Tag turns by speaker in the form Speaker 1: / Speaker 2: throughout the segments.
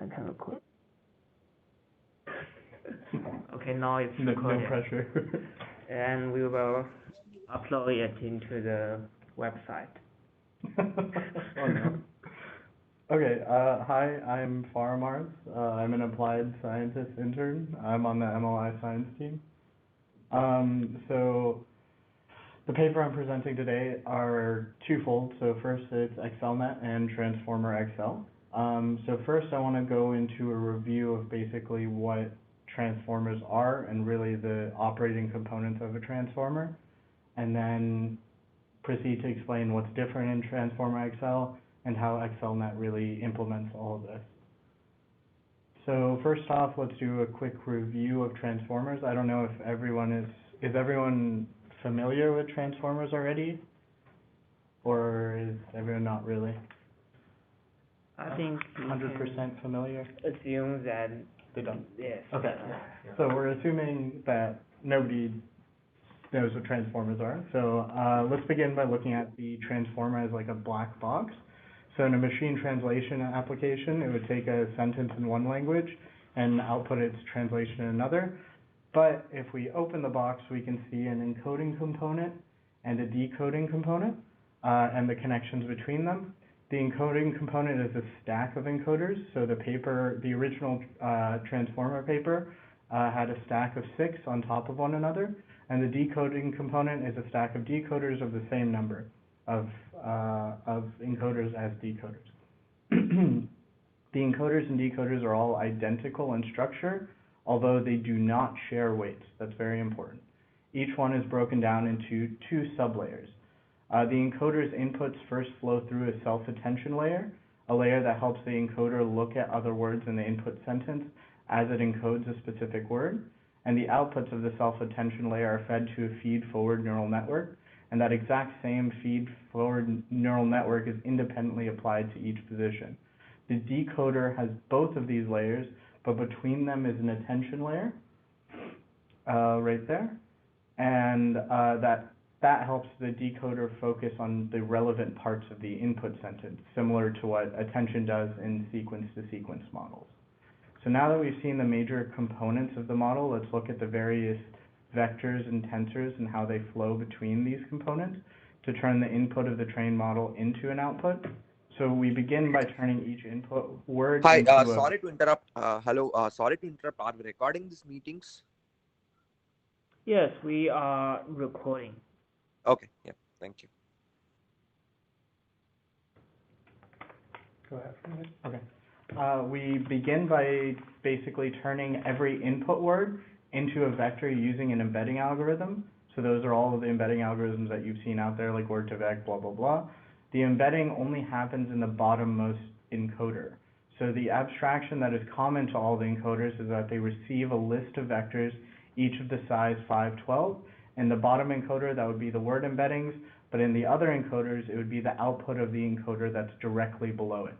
Speaker 1: I can record. Okay, now it's
Speaker 2: No
Speaker 1: recorded.
Speaker 2: pressure.
Speaker 1: And we will upload it into the website.
Speaker 2: Oh no. Okay, hi, I'm Faramars. I'm an applied scientist intern. I'm on the MLI science team. So the paper I'm presenting today are twofold. So first it's XLNet and Transformer XL. So first I want to go into a review of basically what transformers are and really the operating components of a transformer, and then proceed to explain what's different in Transformer XL and how XLNet really implements all of this. So first off, let's do a quick review of transformers. I don't know if everyone is everyone familiar with transformers already? Or is everyone not really?
Speaker 1: I think
Speaker 2: 100% familiar?
Speaker 1: Assume that
Speaker 2: they don't.
Speaker 1: Yes.
Speaker 2: Okay. So we're assuming that nobody knows what transformers are. So let's begin by looking at the transformer as like a black box. So in a machine translation application, it would take a sentence in one language and output its translation in another. But if we open the box, we can see an encoding component and a decoding component and the connections between them. The encoding component is a stack of encoders. So the original transformer paper had a stack of 6 on top of one another, and the decoding component is a stack of decoders of the same number of encoders as decoders. The encoders and decoders are all identical in structure, although they do not share weights. That's very important. Each one is broken down into 2 sublayers. The encoder's inputs first flow through a self-attention layer, a layer that helps the encoder look at other words in the input sentence as it encodes a specific word. And the outputs of the self-attention layer are fed to a feed-forward neural network, and that exact same feed-forward neural network is independently applied to each position. The decoder has both of these layers, but between them is an attention layer, right there, and that helps the decoder focus on the relevant parts of the input sentence, similar to what attention does in sequence-to-sequence models. So now that we've seen the major components of the model, let's look at the various vectors and tensors and how they flow between these components to turn the input of the trained model into an output. So we begin by turning each input word into a...
Speaker 3: Sorry to interrupt. Hello, sorry to interrupt. Are we recording these meetings?
Speaker 1: Yes, we are recording.
Speaker 3: Okay, yeah, thank you.
Speaker 2: Go ahead. Okay. We begin by basically turning every input word into a vector using an embedding algorithm. So those are all of the embedding algorithms that you've seen out there, like word2vec, blah, blah, blah. The embedding only happens in the bottommost encoder. So the abstraction that is common to all the encoders is that they receive a list of vectors, each of the size 512. In the bottom encoder, that would be the word embeddings, but in the other encoders, it would be the output of the encoder that's directly below it.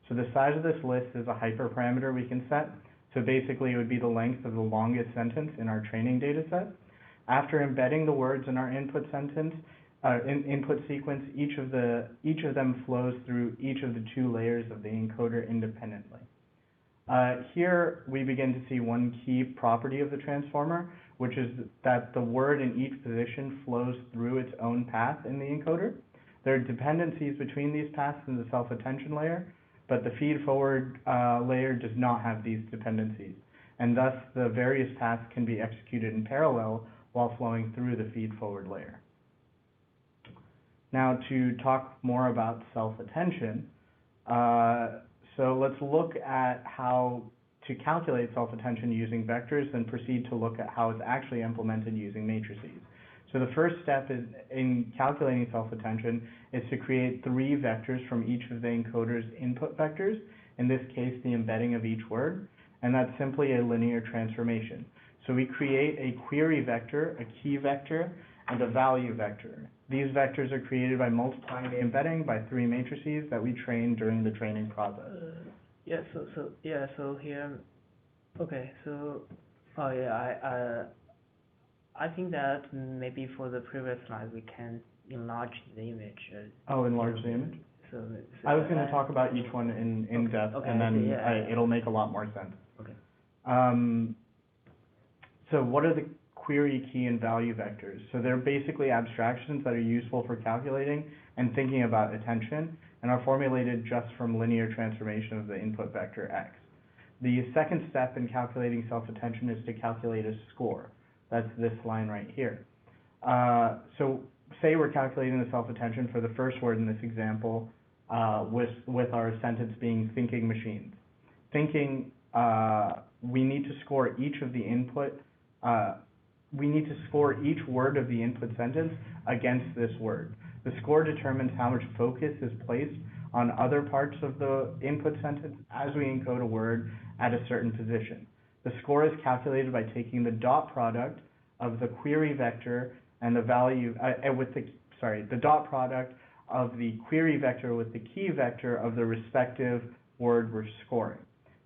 Speaker 2: So the size of this list is a hyperparameter we can set. So basically, it would be the length of the longest sentence in our training data set. After embedding the words in our input sentence, input sequence, each of them flows through each of the 2 layers of the encoder independently. Here, we begin to see one key property of the transformer, which is that the word in each position flows through its own path in the encoder. There are dependencies between these paths in the self-attention layer, but the feed-forward layer does not have these dependencies, and thus the various paths can be executed in parallel while flowing through the feed-forward layer. Now, to talk more about self-attention, so let's look at how to calculate self-attention using vectors, then proceed to look at how it's actually implemented using matrices. So the first step in calculating self-attention is to create 3 vectors from each of the encoder's input vectors, in this case the embedding of each word, and that's simply a linear transformation. So we create a query vector, a key vector, and a value vector. These vectors are created by multiplying the embedding by 3 matrices that we train during the training process.
Speaker 1: So here, okay, so, I think that maybe for the previous slide we can enlarge the image.
Speaker 2: Enlarge the image?
Speaker 1: So
Speaker 2: I was going to talk about each one in depth,
Speaker 1: okay,
Speaker 2: and then
Speaker 1: yeah.
Speaker 2: it'll make a lot more sense.
Speaker 1: Okay.
Speaker 2: So what are the query key and value vectors? So they're basically abstractions that are useful for calculating and thinking about attention, and are formulated just from linear transformation of the input vector x. The second step in calculating self-attention is to calculate a score. That's this line right here. So say we're calculating the self-attention for the first word in this example, with our sentence being thinking machines. Thinking, we need to score each of the input, we need to score each word of the input sentence against this word. The score determines how much focus is placed on other parts of the input sentence as we encode a word at a certain position. The score is calculated by taking the dot product of the query vector and the value, the dot product of the query vector with the key vector of the respective word we're scoring.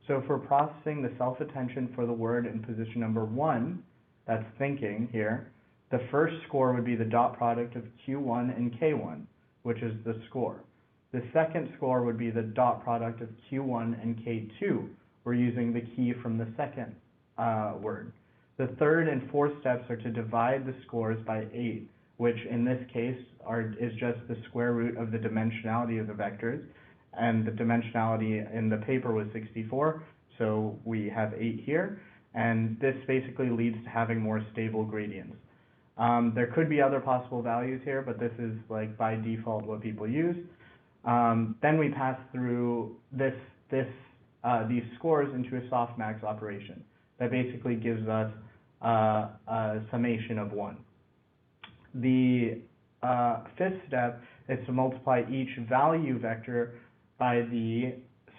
Speaker 2: So if we're processing the self-attention for the word in position number 1, that's thinking here, the first score would be the dot product of Q1 and K1, which is the score. The second score would be the dot product of Q1 and K2. We're using the key from the second word. The third and fourth steps are to divide the scores by 8, which in this case is just the square root of the dimensionality of the vectors, and the dimensionality in the paper was 64, so we have 8 here, and this basically leads to having more stable gradients. There could be other possible values here, but this is like by default what people use. Then we pass through these scores into a softmax operation that basically gives us a summation of 1. The fifth step is to multiply each value vector by the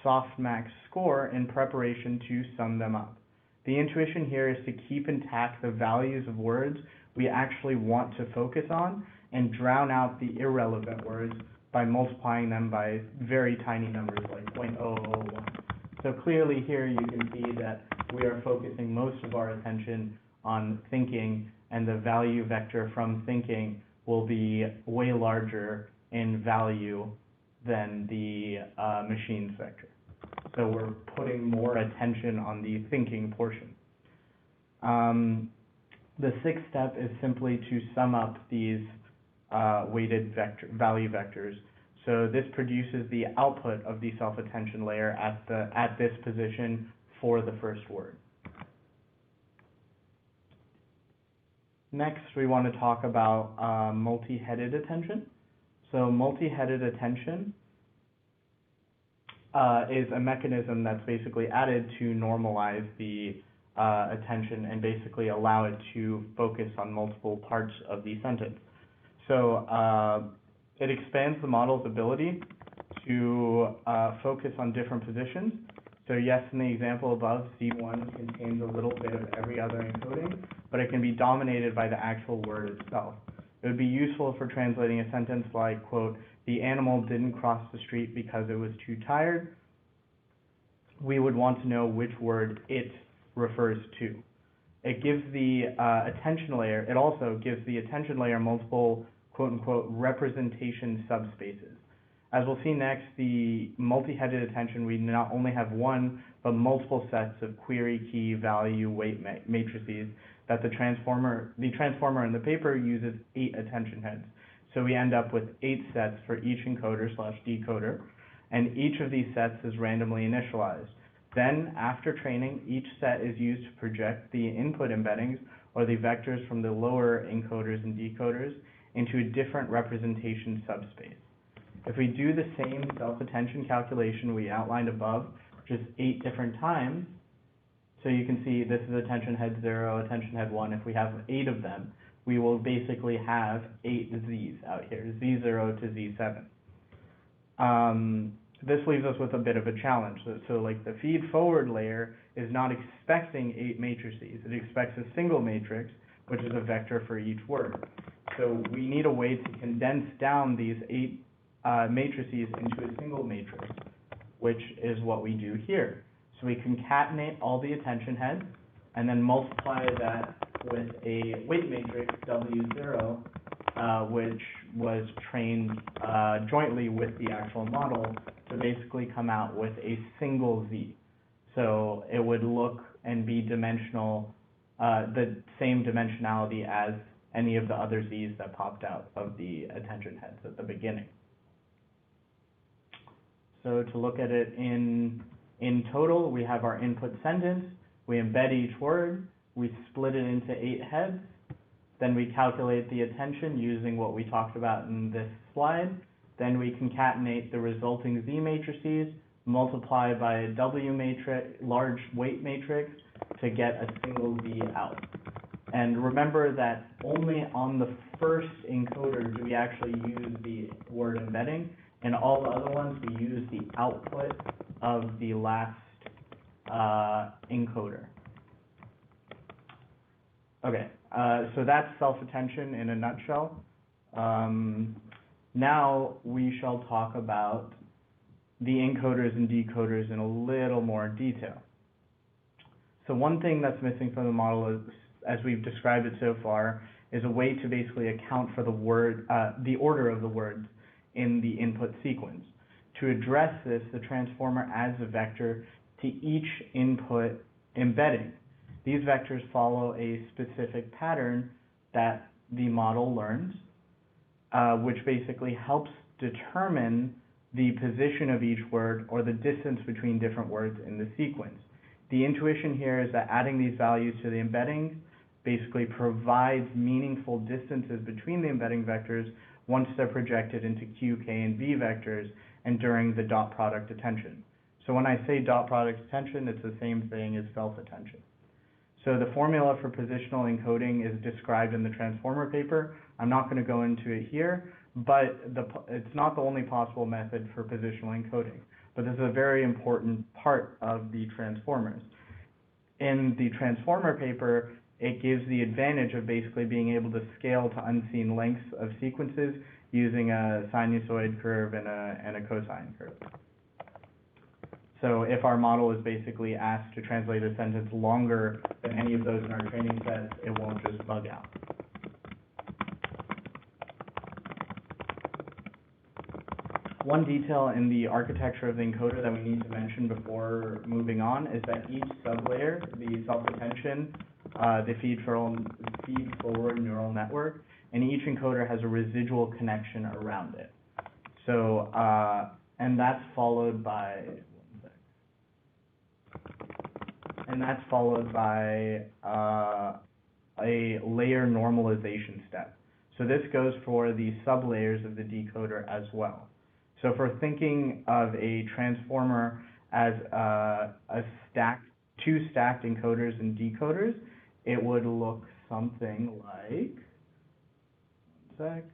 Speaker 2: softmax score in preparation to sum them up. The intuition here is to keep intact the values of words we actually want to focus on and drown out the irrelevant words by multiplying them by very tiny numbers like 0.001. So clearly here you can see that we are focusing most of our attention on thinking, and the value vector from thinking will be way larger in value than the machines vector. So we're putting more attention on the thinking portion. The sixth step is simply to sum up these weighted value vectors. So this produces the output of the self-attention layer at this position for the first word. Next, we want to talk about multi-headed attention. So multi-headed attention is a mechanism that's basically added to normalize the attention and basically allow it to focus on multiple parts of the sentence. So it expands the model's ability to focus on different positions. So yes, in the example above, C1 contains a little bit of every other encoding, but it can be dominated by the actual word itself. It would be useful for translating a sentence like, quote, the animal didn't cross the street because it was too tired. We would want to know which word it refers to. It gives the attention layer, it also gives the attention layer multiple, quote unquote, representation subspaces. As we'll see next, the multi-headed attention, we not only have one, but multiple sets of query, key, value, weight matrices that the transformer in the paper uses 8 attention heads. So we end up with 8 sets for each encoder/decoder, and each of these sets is randomly initialized. Then, after training, each set is used to project the input embeddings, or the vectors from the lower encoders and decoders, into a different representation subspace. If we do the same self-attention calculation we outlined above, just 8 different times, so you can see this is attention head 0, attention head 1. If we have 8 of them, we will basically have 8 Z's out here, Z0 to Z7. This leaves us with a bit of a challenge. So like the feed forward layer is not expecting 8 matrices. It expects a single matrix, which is a vector for each word. So we need a way to condense down these 8 matrices into a single matrix, which is what we do here. So we concatenate all the attention heads and then multiply that with a weight matrix W0 which was trained jointly with the actual model to basically come out with a single Z. So it would look and be dimensional, the same dimensionality as any of the other Z's that popped out of the attention heads at the beginning. So to look at it in total, we have our input sentence, we embed each word, we split it into 8 heads, then we calculate the attention using what we talked about in this slide, then we concatenate the resulting Z matrices, multiply by a W matrix, large weight matrix, to get a single Z out. And remember that only on the first encoder do we actually use the word embedding, and all the other ones we use the output of the last encoder. Okay, so that's self-attention in a nutshell. Now we shall talk about the encoders and decoders in a little more detail. So one thing that's missing from the model is, as we've described it so far, is a way to basically account for the word, the order of the words in the input sequence. To address this, the transformer adds a vector to each input embedding. These vectors follow a specific pattern that the model learns, which basically helps determine the position of each word or the distance between different words in the sequence. The intuition here is that adding these values to the embedding basically provides meaningful distances between the embedding vectors once they're projected into Q, K, and V vectors and during the dot product attention. So when I say dot product attention, it's the same thing as self-attention. So the formula for positional encoding is described in the transformer paper. I'm not going to go into it here, but it's not the only possible method for positional encoding. But this is a very important part of the transformers. In the transformer paper, it gives the advantage of basically being able to scale to unseen lengths of sequences using a sinusoid curve and a cosine curve. So if our model is basically asked to translate a sentence longer than any of those in our training sets, it won't just bug out. One detail in the architecture of the encoder that we need to mention before moving on is that each sublayer, the self-attention, the feed-forward neural network, and each encoder has a residual connection around it. So, and that's followed by, a layer normalization step. So this goes for the sublayers of the decoder as well. So if we're thinking of a transformer as two stacked encoders and decoders, it would look something like, one sec,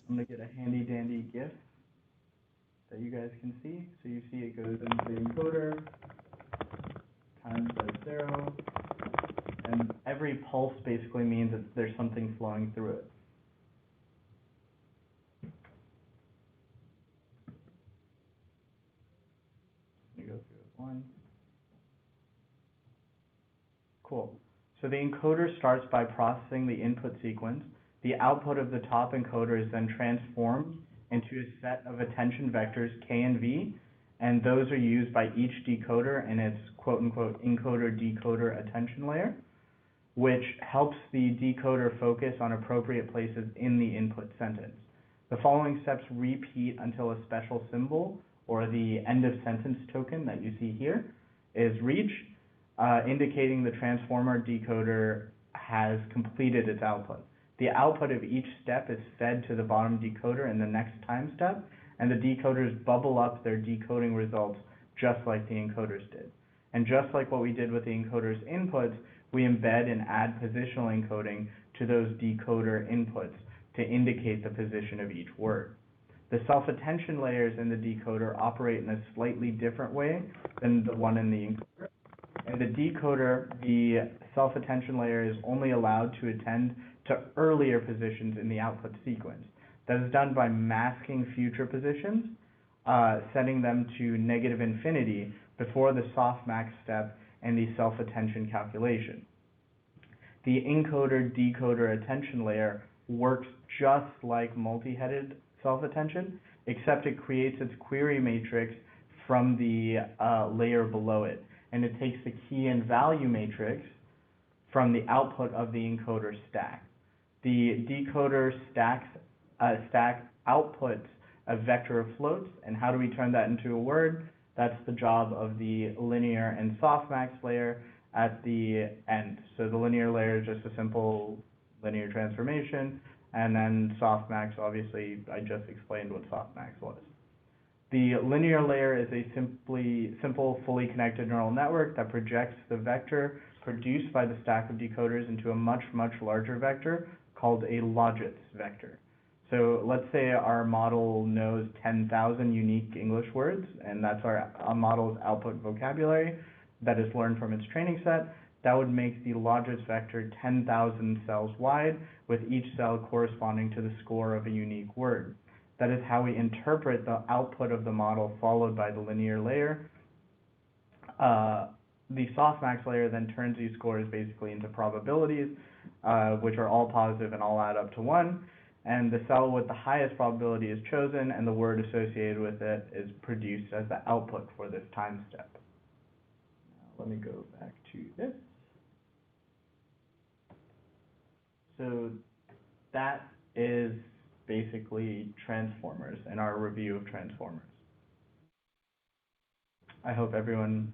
Speaker 2: I'm going to get a handy dandy GIF that you guys can see. So you see it goes into the encoder, times by 0, and every pulse basically means that there's something flowing through it. Let me go through it one. Cool. So the encoder starts by processing the input sequence. The output of the top encoder is then transformed into a set of attention vectors K and V, and those are used by each decoder in its quote-unquote encoder-decoder attention layer, which helps the decoder focus on appropriate places in the input sentence. The following steps repeat until a special symbol, or the end of sentence token that you see here, is reached, indicating the transformer decoder has completed its output. The output of each step is fed to the bottom decoder in the next time step, and the decoders bubble up their decoding results just like the encoders did. And just like what we did with the encoder's inputs, we embed and add positional encoding to those decoder inputs to indicate the position of each word. The self-attention layers in the decoder operate in a slightly different way than the one in the encoder. In the decoder, the self-attention layer is only allowed to attend to earlier positions in the output sequence. That is done by masking future positions, setting them to negative infinity before the softmax step and the self-attention calculation. The encoder-decoder attention layer works just like multi-headed self-attention, except it creates its query matrix from the layer below it. And it takes the key and value matrix from the output of the encoder stack. The decoder stack outputs a vector of floats, and how do we turn that into a word? That's the job of the linear and softmax layer at the end. So the linear layer is just a simple linear transformation, and then softmax, obviously, I just explained what softmax was. The linear layer is a simple, fully connected neural network that projects the vector produced by the stack of decoders into a much, much larger vector called a logits vector. So let's say our model knows 10,000 unique English words, and that's our model's output vocabulary that is learned from its training set. That would make the logits vector 10,000 cells wide, with each cell corresponding to the score of a unique word. That is how we interpret the output of the model followed by the linear layer. The softmax layer then turns these scores basically into probabilities, which are all positive and all add up to 1. And the cell with the highest probability is chosen, and the word associated with it is produced as the output for this time step. Now, let me go back to this. So that is basically transformers and our review of transformers. I hope everyone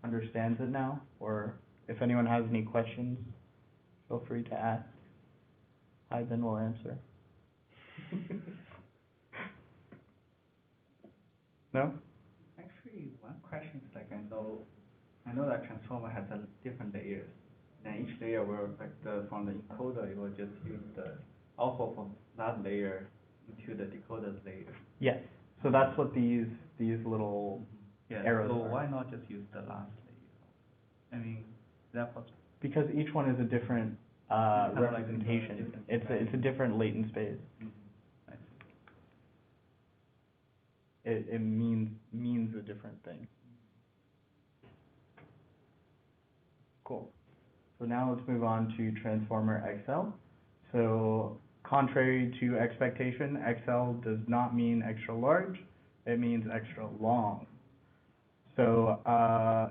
Speaker 2: understands it now, or if anyone has any questions, feel free to ask. I then will answer. No?
Speaker 4: Actually, one question is like I know that transformer has a different layers. And each layer will from the encoder, it will just use the output from that layer into the decoder's layer.
Speaker 2: Yes. So that's what these little arrows
Speaker 4: so
Speaker 2: are.
Speaker 4: why not just use the last layer? I mean, is that possible?
Speaker 2: Because each one is a different representation. It's a different latent space.
Speaker 4: I see.
Speaker 2: It means a different thing. Cool. So now let's move on to Transformer XL. So contrary to expectation, XL does not mean extra large, it means extra long. So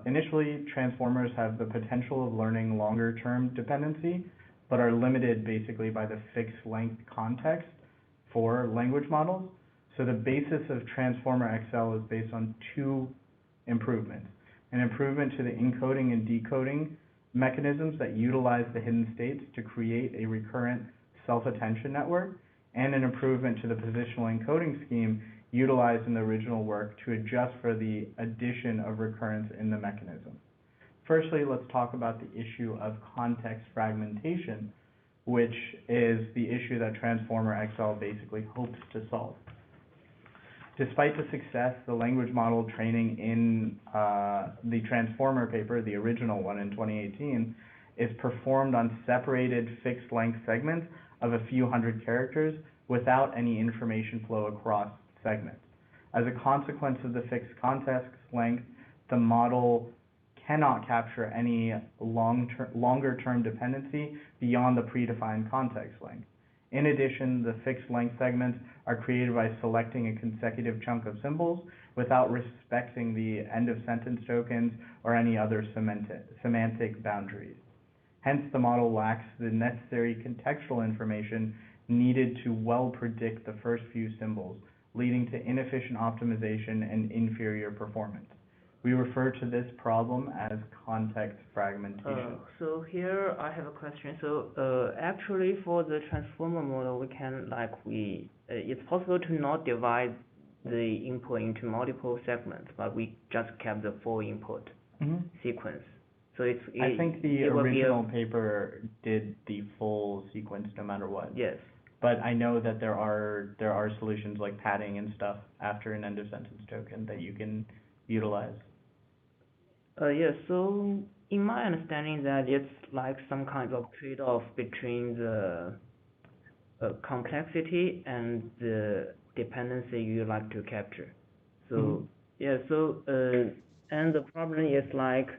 Speaker 2: initially, transformers have the potential of learning longer term dependency, but are limited basically by the fixed length context for language models. So the basis of Transformer XL is based on two improvements. An improvement to the encoding and decoding mechanisms that utilize the hidden states to create a recurrent self-attention network, and an improvement to the positional encoding scheme utilized in the original work to adjust for the addition of recurrence in the mechanism. Firstly, let's talk about the issue of context fragmentation, which is the issue that Transformer XL basically hopes to solve. Despite the success, the language model training in the Transformer paper, the original one in 2018, is performed on separated fixed length segments of a few hundred characters without any information flow across segments. As a consequence of the fixed context length, the model cannot capture any longer term dependency beyond the predefined context length. In addition, the fixed length segments are created by selecting a consecutive chunk of symbols without respecting the end of sentence tokens or any other semantic boundaries. Hence, the model lacks the necessary contextual information needed to well predict the first few symbols, leading to inefficient optimization and inferior performance. We refer to this problem as context fragmentation.
Speaker 1: So here I have a question. So actually for the transformer model, we can it's possible to not divide the input into multiple segments, but we just kept the full input sequence. So
Speaker 2: I think the original paper did the full sequence no matter what.
Speaker 1: Yes.
Speaker 2: But I know that there are solutions like padding and stuff after an end of sentence token that you can utilize.
Speaker 1: Yes, so in my understanding that it's like some kind of trade-off between the complexity and the dependency you like to capture. So and the problem is like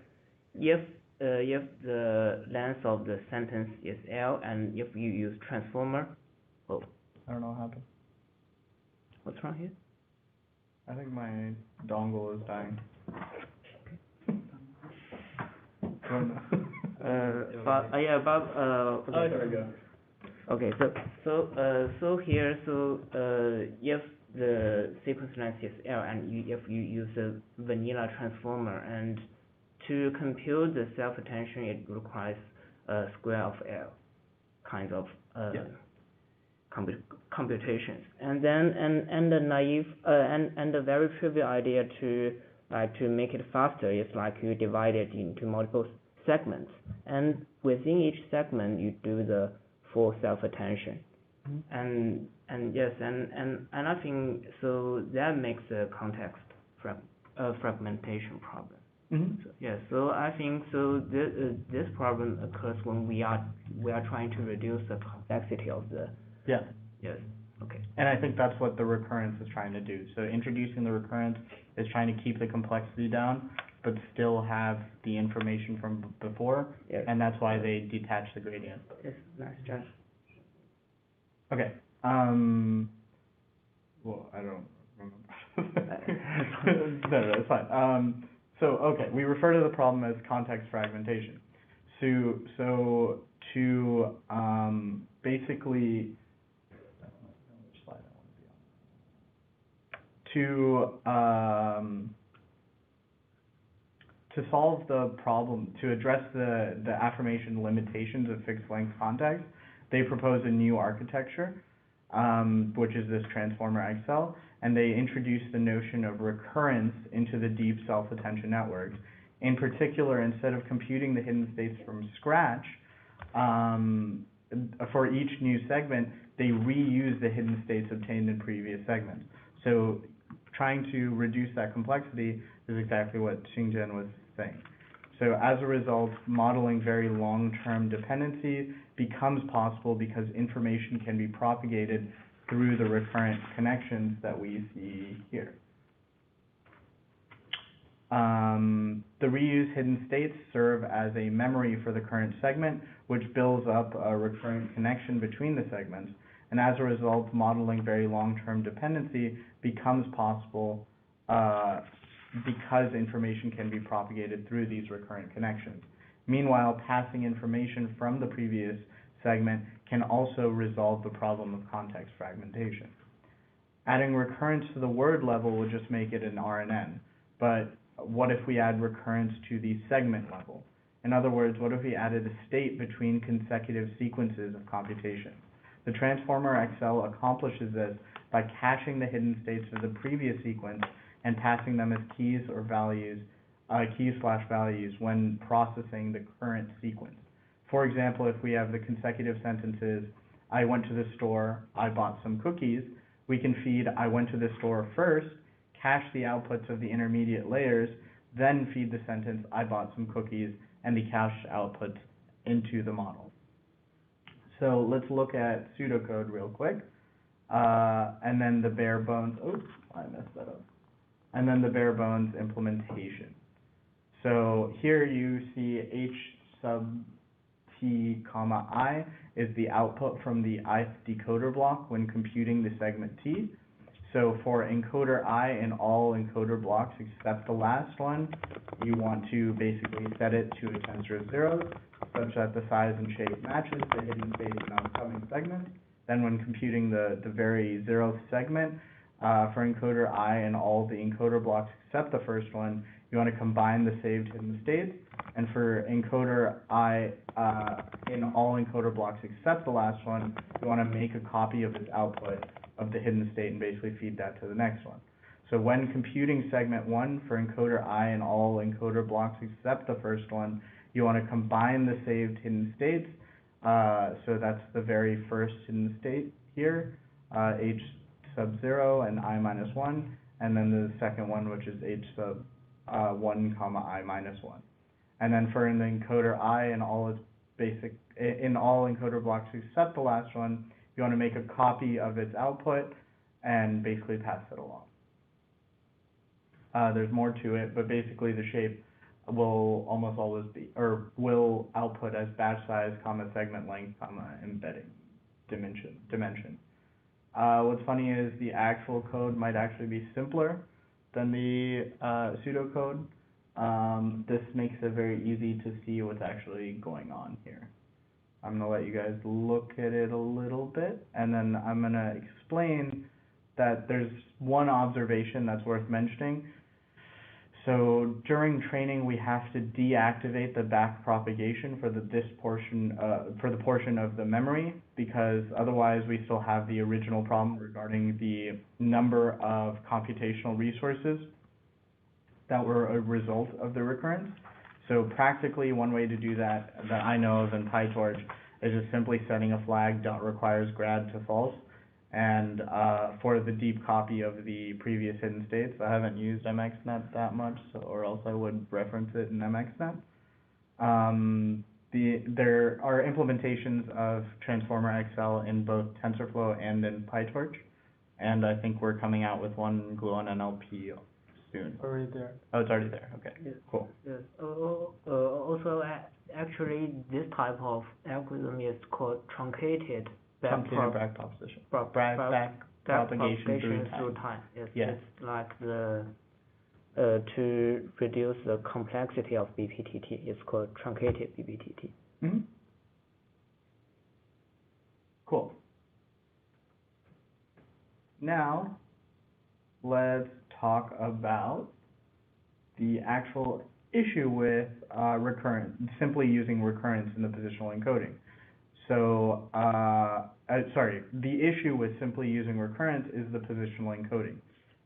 Speaker 1: if the length of the sentence is L, and if you use transformer, Oh,
Speaker 2: I don't know what happened.
Speaker 1: what's wrong here?
Speaker 2: I think my dongle is dying. There we go.
Speaker 1: Okay, so here, if the sequence length is L and if you use a vanilla transformer, and to compute the self-attention, it requires a square of L kind of computations. And then the naive and the very trivial idea to make it faster is like you divide it into multiple segments, and within each segment you do the full self-attention. And yes, and I think so that makes the context fragmentation problem. So, yes, so I think so this problem occurs when we are trying to reduce the complexity of the yes. Okay.
Speaker 2: And I think that's what the recurrence is trying to do. So introducing the recurrence is trying to keep the complexity down, but still have the information from before, and that's why they detach the gradient.
Speaker 1: Yes, nice, Josh.
Speaker 2: Okay. Well, I don't remember. No, it's fine. So, okay, we refer to the problem as context fragmentation. So to basically, which slide I want to be on? To solve the problem, to address the affirmation limitations of fixed length context, they propose a new architecture, which is this transformer XL, and they introduce the notion of recurrence into the deep self-attention networks. In particular, instead of computing the hidden states from scratch, for each new segment, they reuse the hidden states obtained in previous segments. So trying to reduce that complexity is exactly what Xingjian was saying. So as a result, modeling very long-term dependency becomes possible because information can be propagated through the recurrent connections that we see here. The reused hidden states serve as a memory for the current segment, which builds up a recurrent connection between the segments. And as a result, modeling very long-term dependency becomes possible because information can be propagated through these recurrent connections. Meanwhile, passing information from the previous segment can also resolve the problem of context fragmentation. Adding recurrence to the word level will just make it an RNN, but what if we add recurrence to the segment level? In other words, what if we added a state between consecutive sequences of computation? The transformer XL accomplishes this by caching the hidden states of the previous sequence and passing them as keys or values, keys/values when processing the current sequence. For example, if we have the consecutive sentences, I went to the store, I bought some cookies, we can feed I went to the store first, cache the outputs of the intermediate layers, then feed the sentence I bought some cookies and the cached outputs into the model. So let's look at pseudocode real quick, and then the bare bones, oops, I messed that up. And then the bare bones implementation. So here you see H sub T comma I is the output from the ith decoder block when computing the segment T. So for encoder I in all encoder blocks except the last one, you want to basically set it to a tensor of zeros such that the size and shape matches the hidden space in outcoming segment. Then when computing the very zeroth segment, for encoder I in all the encoder blocks except the first one, you want to combine the saved hidden states. And for encoder I in all encoder blocks except the last one, you want to make a copy of its output of the hidden state and basically feed that to the next one. So when computing segment 1 for encoder I in all encoder blocks except the first one, you want to combine the saved hidden states. So that's the very first hidden state here, H sub 0 and I minus 1, and then the second one, which is H sub 1 comma I minus 1. And then for an encoder I in all its in all encoder blocks except the last one, you want to make a copy of its output and basically pass it along. There's more to it, but basically the shape will almost always be, or will output as batch size, comma segment length, comma embedding. dimension. What's funny is the actual code might actually be simpler than the pseudocode. This makes it very easy to see what's actually going on here. I'm going to let you guys look at it a little bit, and then I'm going to explain that there's one observation that's worth mentioning. So during training, we have to deactivate the back propagation for the portion of the memory, because otherwise we still have the original problem regarding the number of computational resources that were a result of the recurrence. So practically, one way to do that I know of in PyTorch is just simply setting a flag .requires grad to false. And for the deep copy of the previous hidden states, I haven't used MXNet that much, or else I would reference it in MXNet. There are implementations of Transformer XL in both TensorFlow and in PyTorch, and I think we're coming out with one in Gluon NLP soon.
Speaker 5: Already there.
Speaker 2: Oh, it's already there. Okay,
Speaker 1: Yes.
Speaker 2: cool.
Speaker 1: Yes. Also, actually, this type of algorithm is called truncated back
Speaker 2: propagation
Speaker 1: through time. Yes.
Speaker 2: Yeah.
Speaker 1: It's like the to reduce the complexity of BPTT. It's called truncated BPTT.
Speaker 2: Mm-hmm. Cool. Now, let's talk about the actual issue with simply using recurrence in the positional encoding. So, the issue with simply using recurrence is the positional encoding.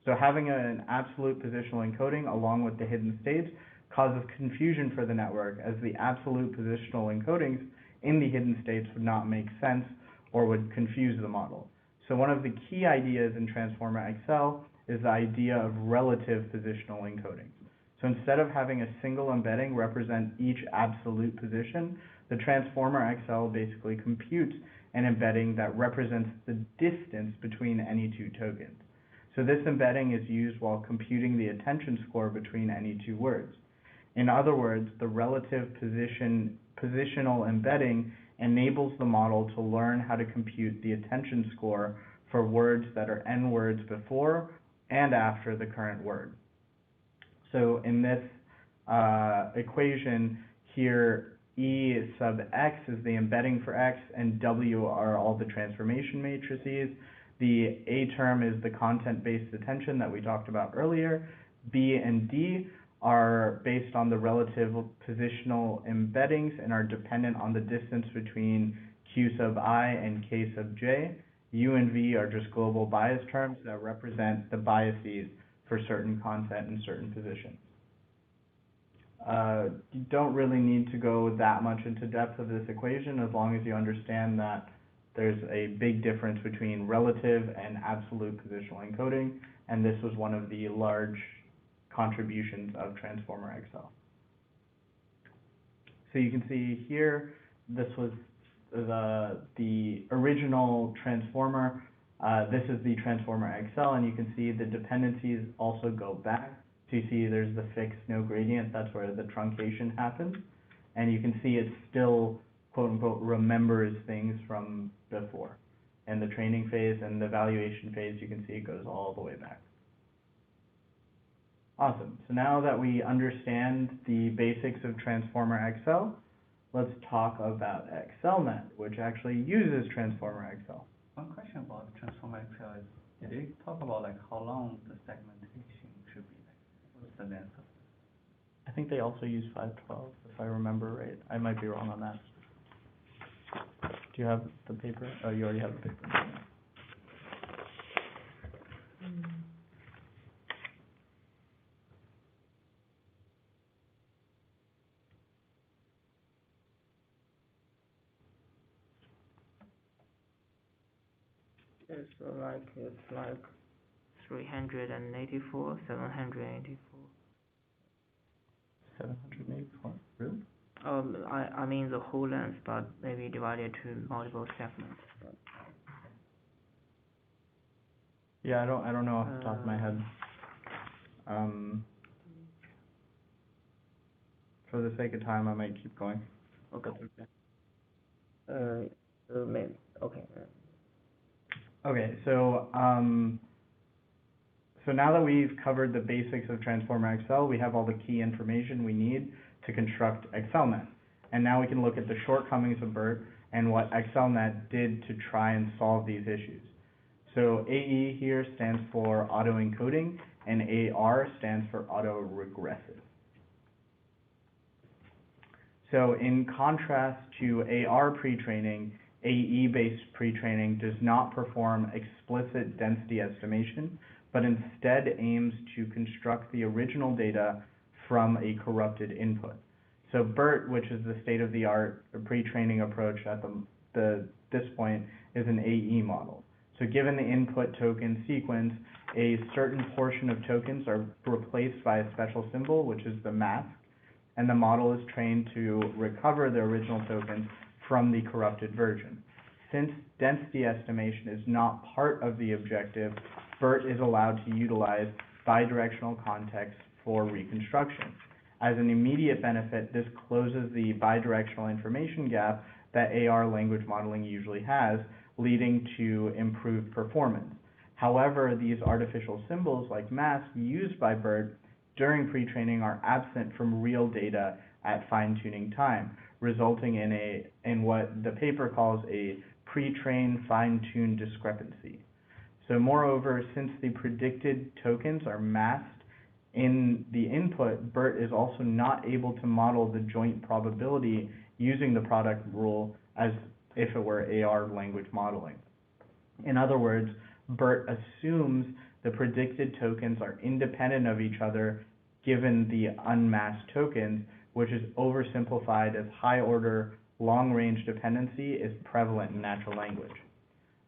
Speaker 2: So having an absolute positional encoding along with the hidden states causes confusion for the network, as the absolute positional encodings in the hidden states would not make sense or would confuse the model. So one of the key ideas in Transformer XL is the idea of relative positional encoding. So instead of having a single embedding represent each absolute position, the Transformer XL basically computes an embedding that represents the distance between any two tokens. So this embedding is used while computing the attention score between any two words. In other words, the relative positional embedding enables the model to learn how to compute the attention score for words that are n words before and after the current word. So in this equation here, E sub x is the embedding for x, and W are all the transformation matrices. The A term is the content-based attention that we talked about earlier. B and D are based on the relative positional embeddings and are dependent on the distance between Q sub I and K sub J. U and V are just global bias terms that represent the biases for certain content in certain positions. You don't really need to go that much into depth of this equation as long as you understand that there's a big difference between relative and absolute positional encoding, and this was one of the large contributions of Transformer XL. So you can see here, this was the original transformer. This is the Transformer XL, and you can see the dependencies also go back. So you see there's the fixed no gradient, that's where the truncation happens. And you can see it still, quote unquote, remembers things from before. In the training phase and the evaluation phase, you can see it goes all the way back. Awesome. So now that we understand the basics of Transformer XL, let's talk about XLNet, which actually uses Transformer XL.
Speaker 4: One question about Transformer XL is, did they talk about like how long the segmentation should be? Like, what's the length of it?
Speaker 2: I think they also use 512, if I remember right. I might be wrong on that. Do you have the paper? Oh, you already have the paper.
Speaker 1: It's like 384, 784.
Speaker 2: 784, really?
Speaker 1: I mean the whole length, but maybe divided to multiple segments.
Speaker 2: Yeah, I don't know off the top of my head. For the sake of time, I might keep going.
Speaker 1: Okay.
Speaker 2: That's okay.
Speaker 1: Okay.
Speaker 2: Okay, so now that we've covered the basics of Transformer XL, we have all the key information we need to construct XLNet. And now we can look at the shortcomings of BERT and what XLNet did to try and solve these issues. So AE here stands for autoencoding, and AR stands for autoregressive. So in contrast to AR pretraining, AE-based pretraining does not perform explicit density estimation, but instead aims to construct the original data from a corrupted input. So BERT, which is the state-of-the-art pre-training approach at this point, is an AE model. So given the input token sequence, a certain portion of tokens are replaced by a special symbol, which is the mask, and the model is trained to recover the original tokens from the corrupted version. Since density estimation is not part of the objective, BERT is allowed to utilize bidirectional context for reconstruction. As an immediate benefit, this closes the bidirectional information gap that AR language modeling usually has, leading to improved performance. However, these artificial symbols like masks used by BERT during pre-training are absent from real data at fine-tuning time, resulting in what the paper calls a pre-train fine-tune discrepancy. So moreover, since the predicted tokens are masked in the input, BERT is also not able to model the joint probability using the product rule as if it were AR language modeling. In other words, BERT assumes the predicted tokens are independent of each other given the unmasked tokens, which is oversimplified as high-order long-range dependency is prevalent in natural language.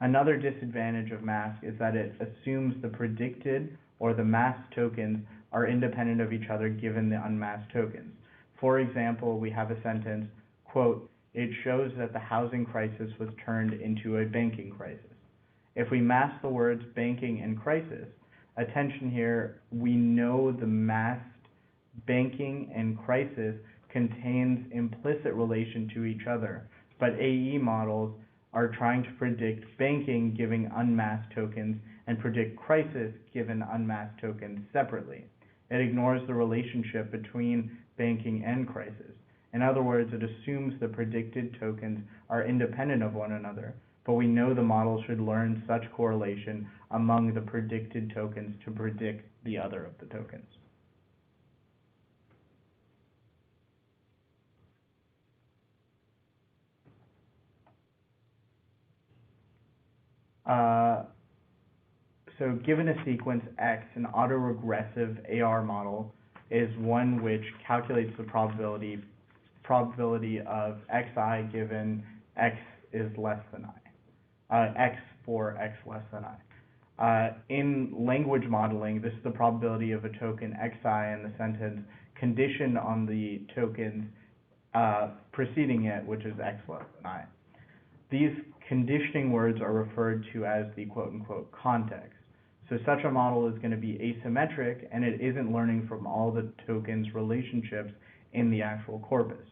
Speaker 2: Another disadvantage of mask is that it assumes the predicted or the masked tokens are independent of each other given the unmasked tokens. For example, we have a sentence, quote, "It shows that the housing crisis was turned into a banking crisis." If we mask the words banking and crisis, attention here, we know the masked banking and crisis contains implicit relation to each other, but AE models are trying to predict banking given unmasked tokens and predict crisis given unmasked tokens separately. It ignores the relationship between banking and crisis. In other words, it assumes the predicted tokens are independent of one another, but we know the model should learn such correlation among the predicted tokens to predict the other of the tokens. So given a sequence X, an autoregressive AR model is one which calculates the probability of Xi given X is less than I, X for X less than I. In language modeling, this is the probability of a token Xi in the sentence conditioned on the tokens preceding it, which is X less than I. These conditioning words are referred to as the quote-unquote context. So such a model is going to be asymmetric, and it isn't learning from all the tokens' relationships in the actual corpus.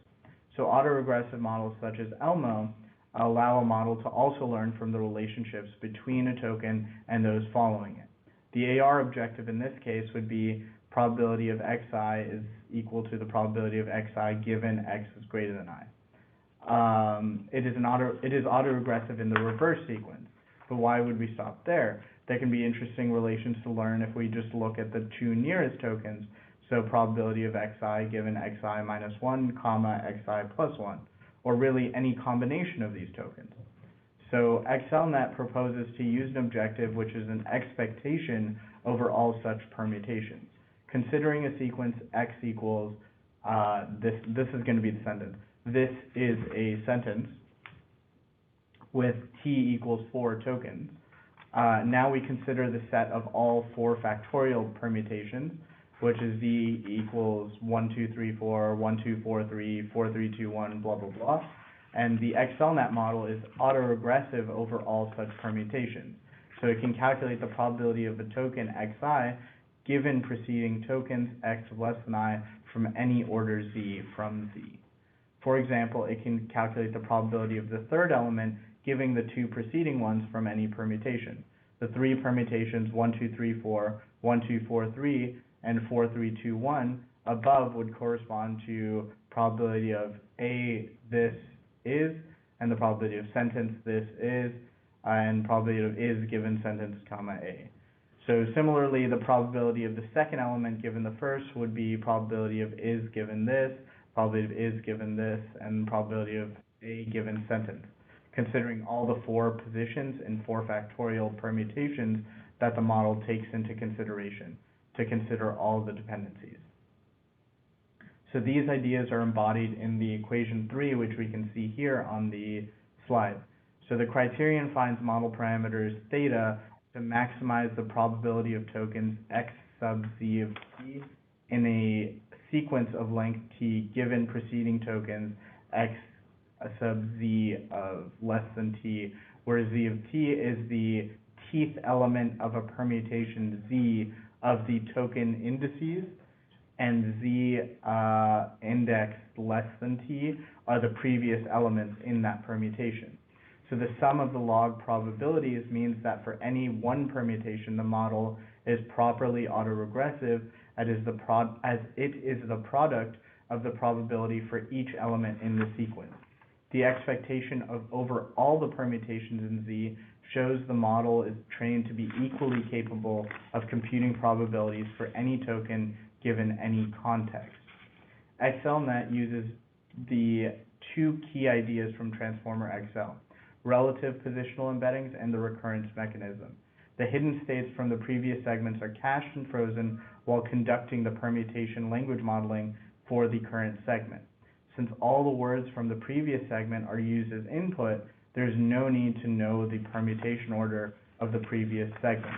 Speaker 2: So autoregressive models such as ELMO allow a model to also learn from the relationships between a token and those following it. The AR objective in this case would be probability of Xi is equal to the probability of Xi given X is greater than I. It is autoregressive in the reverse sequence, but why would we stop there? There can be interesting relations to learn if we just look at the two nearest tokens, so probability of Xi given Xi minus 1, comma, Xi plus 1, or really any combination of these tokens. So XLNet proposes to use an objective which is an expectation over all such permutations. Considering a sequence X equals, this is going to be the sentence. This is a sentence with T equals 4 tokens. Now we consider the set of all 4 factorial permutations, which is Z equals 1, 2, 3, 4, 1, 2, 4, 3, 4, 3, 2, 1, blah, blah, blah. And the XLNet model is autoregressive over all such permutations. So it can calculate the probability of a token Xi given preceding tokens X less than I from any order Z from Z. For example, it can calculate the probability of the third element giving the two preceding ones from any permutation. The three permutations 1, 2, 3, 4, 1, 2, 4, 3, and 4, 3, 2, 1 above would correspond to probability of A, this is, and the probability of sentence this is, and probability of is given sentence comma A. So similarly, the probability of the second element given the first would be probability of is given this, probability of is given this, and probability of A given sentence, considering all the four positions in 4 factorial permutations that the model takes into consideration to consider all the dependencies. So these ideas are embodied in the equation 3, which we can see here on the slide. So the criterion finds model parameters theta to maximize the probability of tokens x sub z of t in a sequence of length t given preceding tokens x sub z of less than t, where z of t is the tth element of a permutation z of the token indices, and z index less than t are the previous elements in that permutation. So the sum of the log probabilities means that for any one permutation, the model is properly autoregressive as it is the product of the probability for each element in the sequence. The expectation of over all the permutations in Z shows the model is trained to be equally capable of computing probabilities for any token given any context. XLNet uses the two key ideas from Transformer XL: relative positional embeddings and the recurrence mechanism. The hidden states from the previous segments are cached and frozen while conducting the permutation language modeling for the current segment. Since all the words from the previous segment are used as input, there's no need to know the permutation order of the previous segment.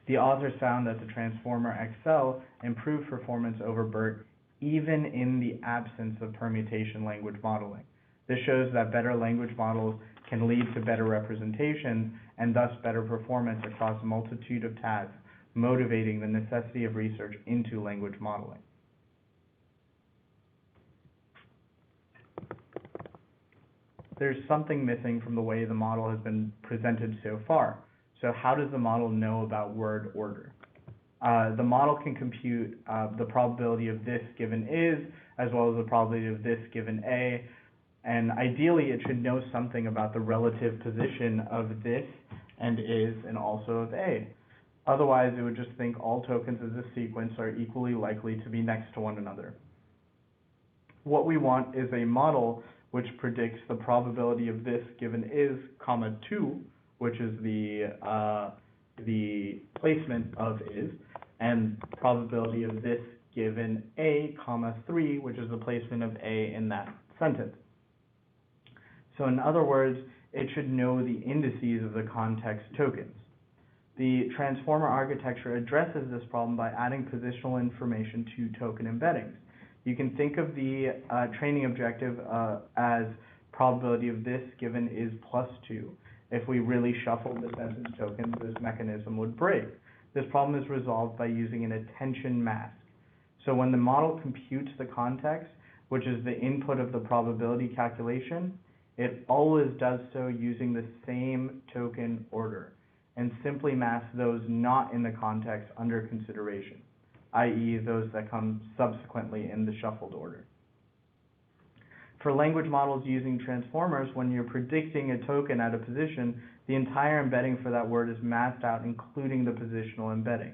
Speaker 2: The authors found that the Transformer XL improved performance over BERT even in the absence of permutation language modeling. This shows that better language models can lead to better representations and thus better performance across a multitude of tasks, motivating the necessity of research into language modeling. There's something missing from the way the model has been presented so far. So how does the model know about word order? The model can compute the probability of this given is, as well as the probability of this given A, and ideally it should know something about the relative position of this and is and also of A. Otherwise, it would just think all tokens of this sequence are equally likely to be next to one another. What we want is a model which predicts the probability of this given is, comma 2, which is the placement of is, and probability of this given A, comma 3, which is the placement of A in that sentence. So in other words, it should know the indices of the context tokens. The transformer architecture addresses this problem by adding positional information to token embeddings. You can think of the training objective as probability of this given is plus 2. If we really shuffled the sentence tokens, this mechanism would break. This problem is resolved by using an attention mask. So when the model computes the context, which is the input of the probability calculation, it always does so using the same token order and simply masks those not in the context under consideration, i.e. those that come subsequently in the shuffled order. For language models using transformers, when you're predicting a token at a position, the entire embedding for that word is masked out, including the positional embedding.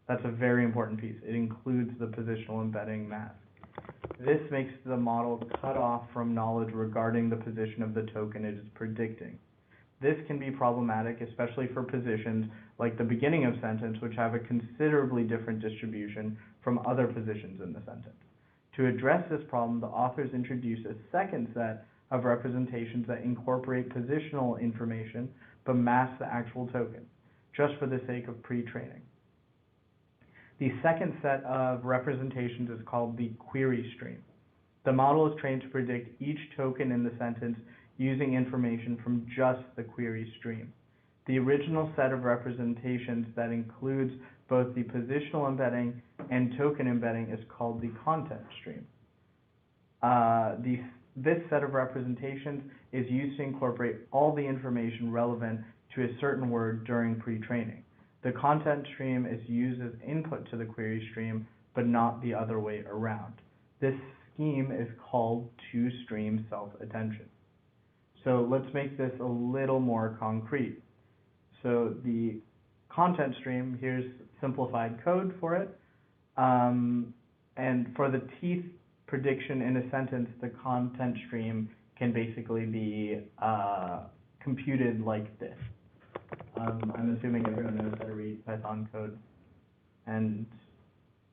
Speaker 2: That's a very important piece. It includes the positional embedding mask. This makes the model cut off from knowledge regarding the position of the token it is predicting. This can be problematic, especially for positions like the beginning of sentence, which have a considerably different distribution from other positions in the sentence. To address this problem, the authors introduce a second set of representations that incorporate positional information but mask the actual token, just for the sake of pre-training. The second set of representations is called the query stream. The model is trained to predict each token in the sentence using information from just the query stream. The original set of representations that includes both the positional embedding and token embedding is called the content stream. The this set of representations is used to incorporate all the information relevant to a certain word during pre-training. The content stream is used as input to the query stream, but not the other way around. This scheme is called two-stream self-attention. So let's make this a little more concrete. So the content stream, here's simplified code for it. And for the teeth prediction in a sentence, the content stream can basically be computed like this. I'm assuming everyone knows how to read Python code. And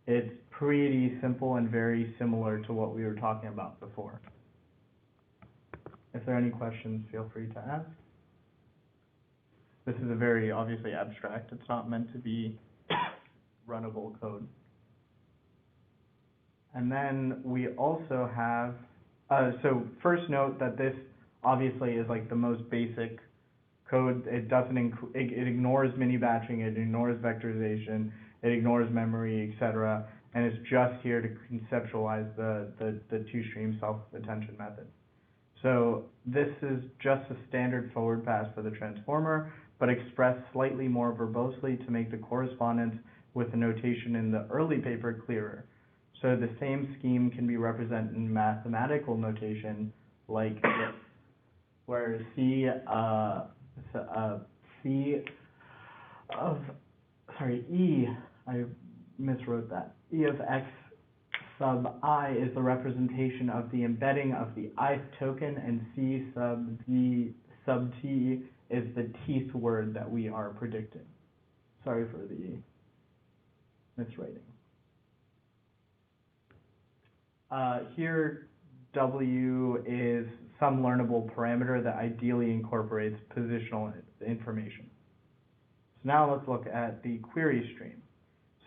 Speaker 2: it's pretty simple and very similar to what we were talking about before. If there are any questions, feel free to ask. This is a very obviously abstract. It's not meant to be runnable code. And then we also have, so first note that this obviously is like the most basic code. It doesn't it ignores mini batching, it ignores vectorization, it ignores memory, etc. And it's just here to conceptualize the two-stream self-attention method. So this is just a standard forward pass for the transformer, but expressed slightly more verbosely to make the correspondence with the notation in the early paper clearer. So the same scheme can be represented in mathematical notation like this, where E of x sub I is the representation of the embedding of the ith token, and C sub t is the teeth word that we are predicting. Sorry for the miswriting. Here, W is some learnable parameter that ideally incorporates positional information. So now let's look at the query stream.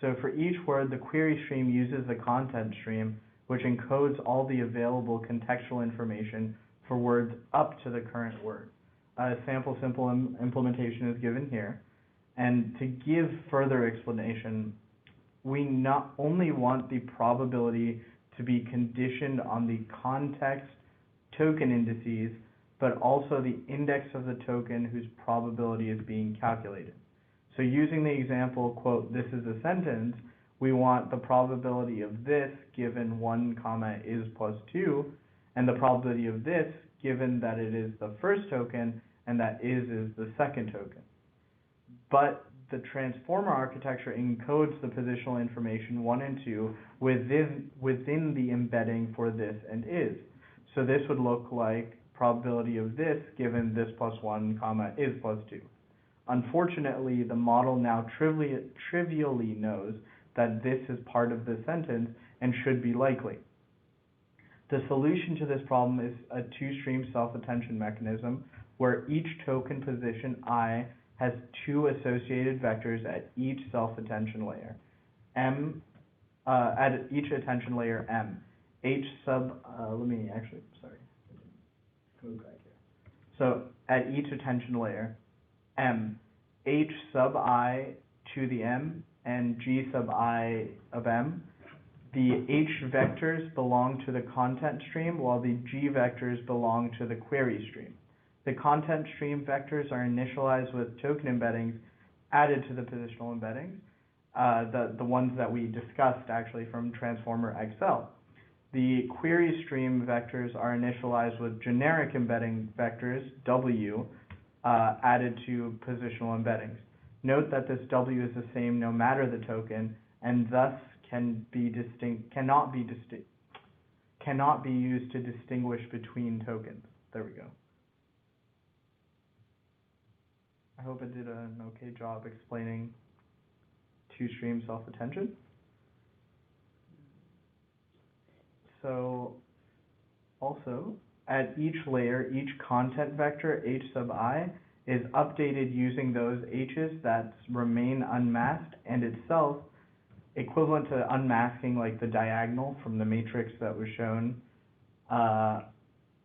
Speaker 2: So for each word, the query stream uses the content stream, which encodes all the available contextual information for words up to the current word. A sample simple implementation is given here. And to give further explanation, we not only want the probability to be conditioned on the context token indices, but also the index of the token whose probability is being calculated. So using the example, quote, this is a sentence, we want the probability of this given 1 comma is plus 2, and the probability of this given that it is the first token and that is the second token. But the transformer architecture encodes the positional information 1 and 2 within the embedding for this and is. So this would look like probability of this given this plus 1 comma is plus 2. Unfortunately, the model now trivially knows that this is part of the sentence and should be likely. The solution to this problem is a two-stream self-attention mechanism where each token position I has 2 associated vectors at each self-attention layer. At each attention layer M. H sub, go back here. So at each attention layer, M, H sub I to the M, and G sub I of M. The H vectors belong to the content stream, while the G vectors belong to the query stream. The content stream vectors are initialized with token embeddings added to the positional embeddings, the ones that we discussed actually from Transformer XL. The query stream vectors are initialized with generic embedding vectors, W, added to positional embeddings. Note that this W is the same no matter the token, and thus cannot be used to distinguish between tokens. There we go. I hope I did an okay job explaining two-stream self-attention. So also, at each layer, each content vector, H sub I, is updated using those H's that remain unmasked and itself equivalent to unmasking like the diagonal from the matrix that was shown.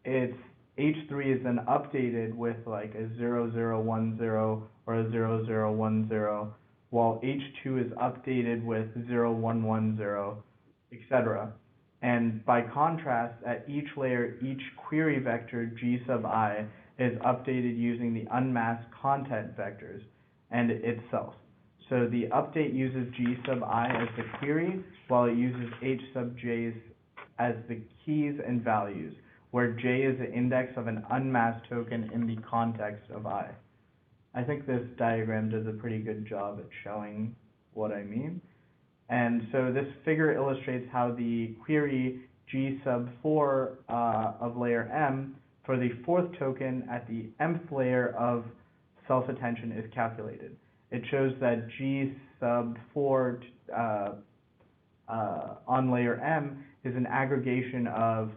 Speaker 2: It's H3 is then updated with like a 0010 or a 0010, while H2 is updated with 0110, etc. And by contrast, at each layer, each query vector G sub I is updated using the unmasked content vectors and itself. So the update uses G sub I as the query, while it uses H sub J's as the keys and values, where J is the index of an unmasked token in the context of I. I think this diagram does a pretty good job at showing what I mean. And so this figure illustrates how the query G sub 4 of layer M for the fourth token at the mth layer of self-attention is calculated. It shows that G sub 4 on layer M is an aggregation of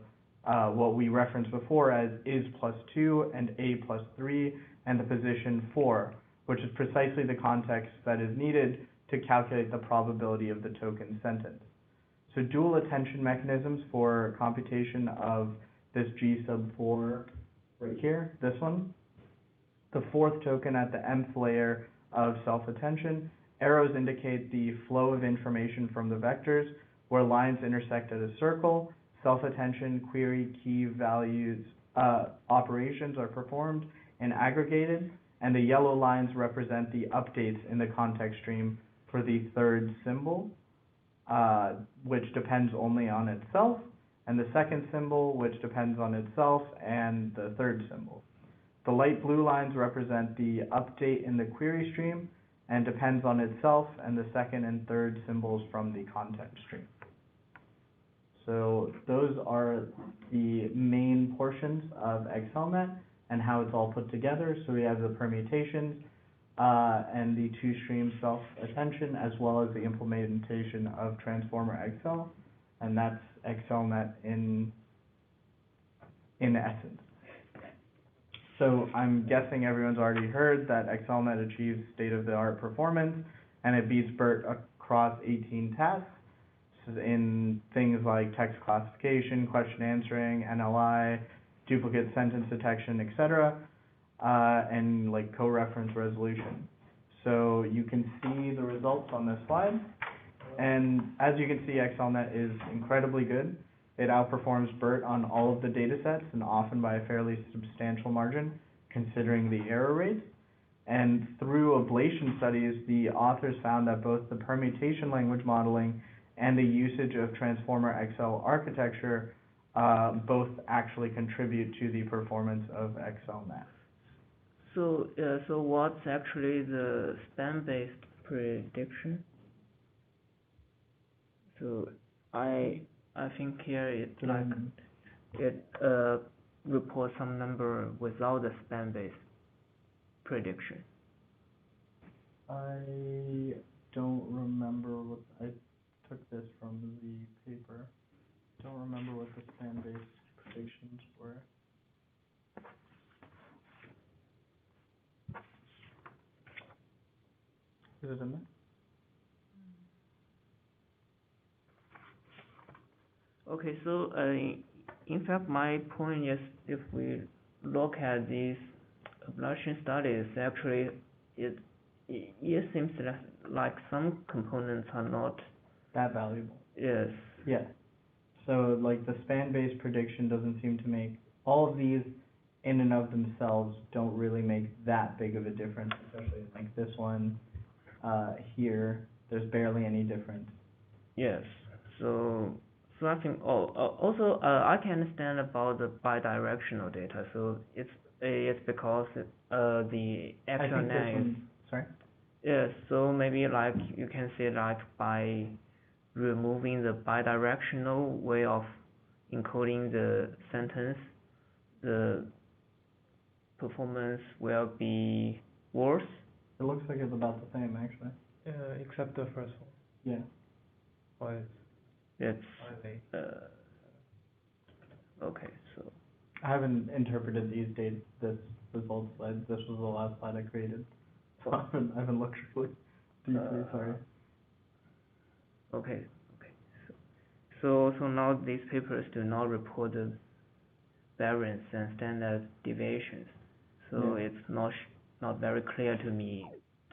Speaker 2: what we referenced before as is plus 2 and A plus 3 and the position 4, which is precisely the context that is needed to calculate the probability of the token sentence. So dual attention mechanisms for computation of this G sub 4 right here, this one, the fourth token at the mth layer of self-attention. Arrows indicate the flow of information from the vectors, where lines intersect at a circle. Self-attention, query, key, values, operations are performed and aggregated, and the yellow lines represent the updates in the context stream for the third symbol, which depends only on itself, and the second symbol, which depends on itself, and the third symbol. The light blue lines represent the update in the query stream and depends on itself, and the second and third symbols from the content stream. So those are the main portions of XLNet and how it's all put together. So we have the permutations and the two-stream self-attention, as well as the implementation of Transformer XL, and that's XLNet in essence. So I'm guessing everyone's already heard that XLNet achieves state-of-the-art performance, and it beats BERT across 18 tasks in things like text classification, question answering, NLI, duplicate sentence detection, etc., and like co-reference resolution. So you can see the results on this slide, and as you can see, XLNet is incredibly good. It outperforms BERT on all of the data sets, and often by a fairly substantial margin, considering the error rate. And through ablation studies, the authors found that both the permutation language modeling and the usage of Transformer XL architecture both actually contribute to the performance of XLNet.
Speaker 1: So, so what's actually the span-based prediction? So I think here it reports some number without the span-based prediction.
Speaker 2: I don't remember what I took this from the paper. Don't remember what the span-based predictions were. Is it in there?
Speaker 1: Okay, so in fact, my point is, if we look at these ablation studies, actually, it seems like some components are not
Speaker 2: that valuable.
Speaker 1: Yes.
Speaker 2: Yeah. So like the span-based prediction doesn't seem to make, all of these in and of themselves don't really make that big of a difference, especially like this one here, there's barely any difference.
Speaker 1: Yes. So I think, also I can understand about the bidirectional data. So it's because the XLNet is,
Speaker 2: sorry?
Speaker 1: yes, so maybe like you can say like by removing the bidirectional way of encoding the sentence, the performance will be worse.
Speaker 2: It looks like it's about the same, actually.
Speaker 5: Except the first one.
Speaker 2: Yeah.
Speaker 5: Why?
Speaker 1: It's okay. So
Speaker 2: I haven't interpreted these this result slide. This was the last slide I created, so I haven't looked really deeply. Sorry.
Speaker 1: Okay. So now these papers do not report the variance and standard deviations. So it's not very clear to me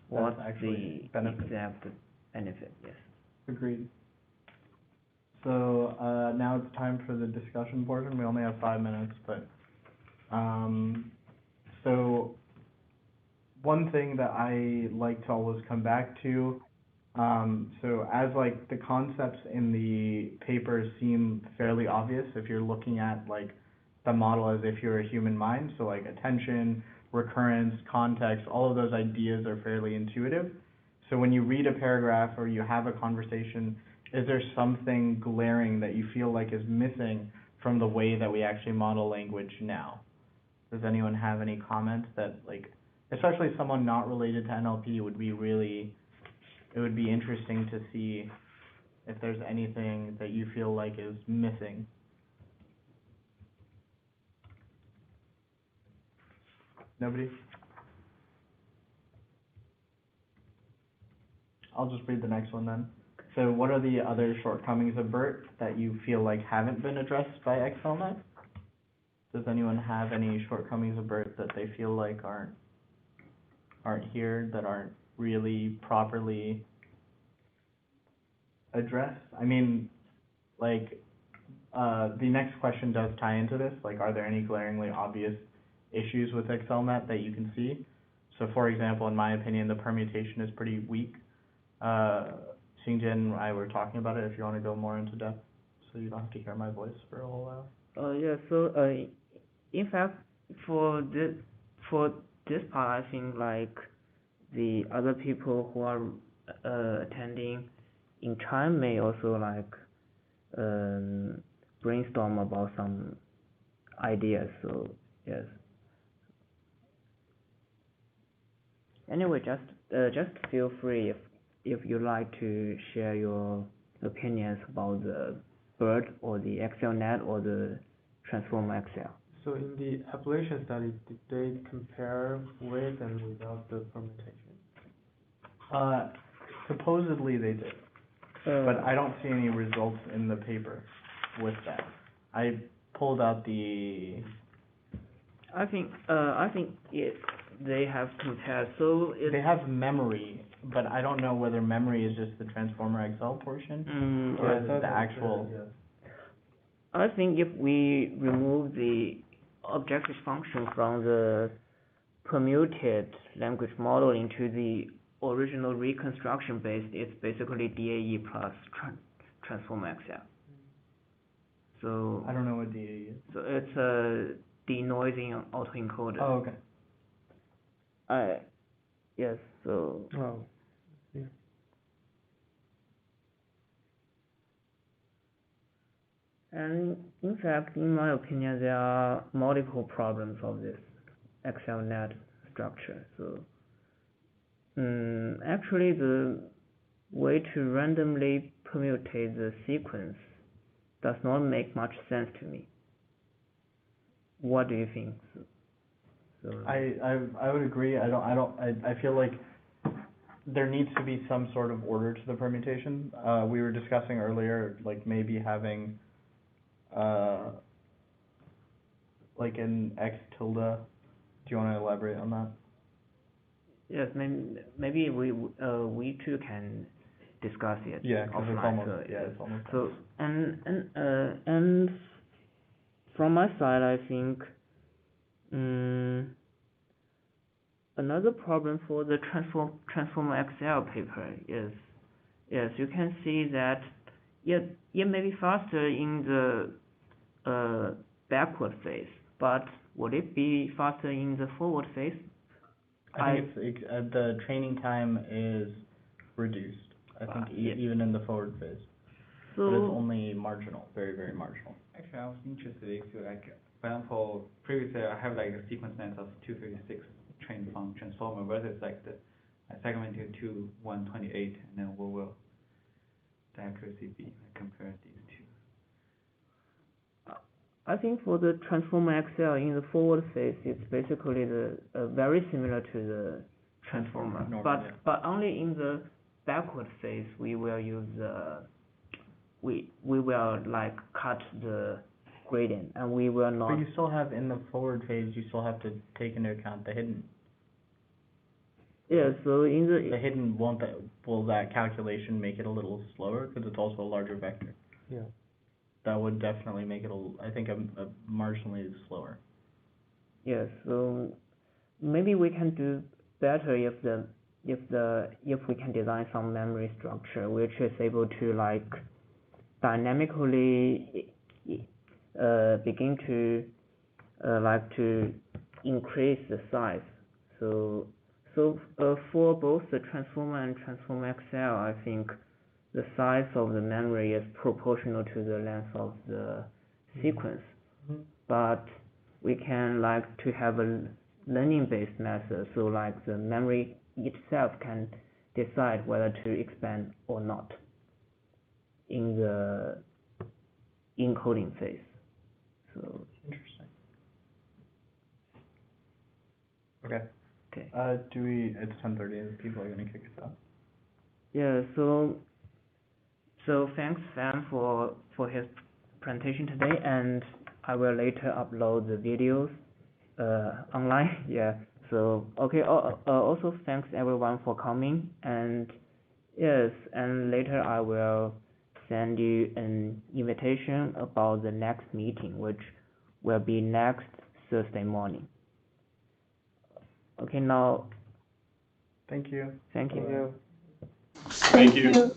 Speaker 1: what's the exact benefit. Yes.
Speaker 2: Agreed. So, now it's time for the discussion portion. We only have 5 minutes, but, so one thing that I like to always come back to, so as like the concepts in the paper seem fairly obvious if you're looking at like the model as if you're a human mind, so like attention, recurrence, context, all of those ideas are fairly intuitive. So when you read a paragraph or you have a conversation, is there something glaring that you feel like is missing from the way that we actually model language now? Does anyone have any comments that, like, especially someone not related to NLP would be really, it would be interesting to see if there's anything that you feel like is missing. Nobody? I'll just read the next one then. So what are the other shortcomings of BERT that you feel like haven't been addressed by XLNet? Does anyone have any shortcomings of BERT that they feel like aren't here, that aren't really properly addressed? I mean, like, the next question does tie into this, like, are there any glaringly obvious issues with XLNet that you can see? So for example, in my opinion, the permutation is pretty weak. Xingjie and I were talking about it, if you want to go more into depth, so you don't have to hear my voice for a whole hour.
Speaker 1: Yeah, so, in fact, for this part, I think, like, the other people who are attending in China may also, like, brainstorm about some ideas, so, yes. Anyway, just feel free if you like to share your opinions about the BERT or the XLNet or the Transformer XL.
Speaker 5: So in the population study, did they compare with and without the permutation?
Speaker 2: Supposedly they did, but I don't see any results in the paper with that. I pulled out the.
Speaker 1: I think they have compared. So
Speaker 2: they have memory, but I don't know whether memory is just the Transformer XL portion or is it the actual.
Speaker 1: I think if we remove the objective function from the permuted language model into the original reconstruction based, it's basically DAE plus Transformer XL. So
Speaker 2: I don't know what DAE is.
Speaker 1: So it's a denoising autoencoder.
Speaker 2: Oh, okay.
Speaker 1: Yes. So.
Speaker 5: Oh. Yeah.
Speaker 1: And in fact, in my opinion, there are multiple problems of this XLNet structure. So, actually, the way to randomly permutate the sequence does not make much sense to me. What do you think? So,
Speaker 2: I would agree. I feel like there needs to be some sort of order to the permutation. We were discussing earlier, like maybe having like an X tilde. Do you want to elaborate on that?
Speaker 1: Yes, maybe we too can discuss it.
Speaker 2: Yeah, because it's almost it's almost.
Speaker 1: So and from my side, I think another problem for the Transformer XL paper is, yes, you can see that it may be faster in the backward phase, but would it be faster in the forward phase?
Speaker 2: I think the training time is reduced. I think even in the forward phase,
Speaker 1: so,
Speaker 2: but it's only marginal, very, very marginal.
Speaker 4: Actually, I was interested if you like, for example, previously I have like a sequence length of 256 trained from Transformer versus like the segmented to 128, and then what will the accuracy be? Compare these two.
Speaker 1: I think for the Transformer XL in the forward phase, it's basically very similar to the Transformer, but only in the backward phase we will use we will like cut the gradient, and we will not.
Speaker 2: But you still have in the forward phase, you still have to take into account the hidden.
Speaker 1: Yeah, so in the
Speaker 2: hidden will that calculation make it a little slower because it's also a larger vector?
Speaker 5: Yeah.
Speaker 2: That would definitely make it I think a marginally slower.
Speaker 1: Yeah, so maybe we can do better if we can design some memory structure which is able to like dynamically begin to to increase the size. So for both the transformer and transformer XL, I think the size of the memory is proportional to the length of the sequence.
Speaker 5: Mm-hmm.
Speaker 1: But we can like to have a learning-based method, so like the memory itself can decide whether to expand or not in the encoding phase. So
Speaker 2: interesting. Okay.
Speaker 1: Okay.
Speaker 2: It's 10:30. People are gonna kick us out.
Speaker 1: Yeah. So thanks Sam for his presentation today, and I will later upload the videos online. Yeah. So okay. Also thanks everyone for coming, and yes, and later I will send you an invitation about the next meeting, which will be next Thursday morning. Okay, now.
Speaker 2: Thank you.
Speaker 1: Thank you.
Speaker 2: Thank you.